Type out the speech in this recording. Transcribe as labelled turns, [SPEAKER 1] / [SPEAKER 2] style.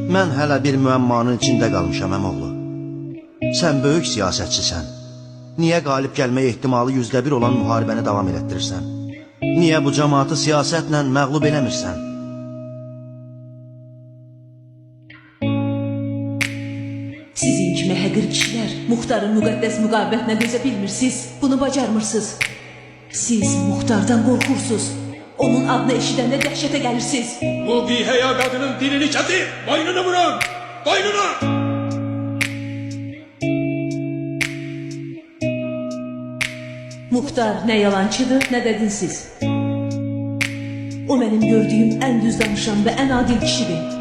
[SPEAKER 1] Mən hələ bir müəmmanın içində qalmışam əmoğlu. Sən böyük siyasətçisən. Niyə qalib gəlmək ehtimalı %1 olan müharibəni davam elətdirirsən? Niyə bu cəmaatı siyasətlə məğlub eləmirsən?
[SPEAKER 2] Sizin kimi həqir kişilər Muxtarın müqəddəs müqavimətinə dözə bilmirsiniz, bunu bacarmırsınız. Siz Muxtardan qorxursunuz, onun adını eşidəndə dəhşətə gəlirsiniz.
[SPEAKER 3] Bu bihəya qadının dilini kəsib, boynunu vurun, boynunu!
[SPEAKER 2] Muxtar nə yalancıdır, nə dedin siz. O mənim gördüyüm ən düz danışan və ən adil kişidir.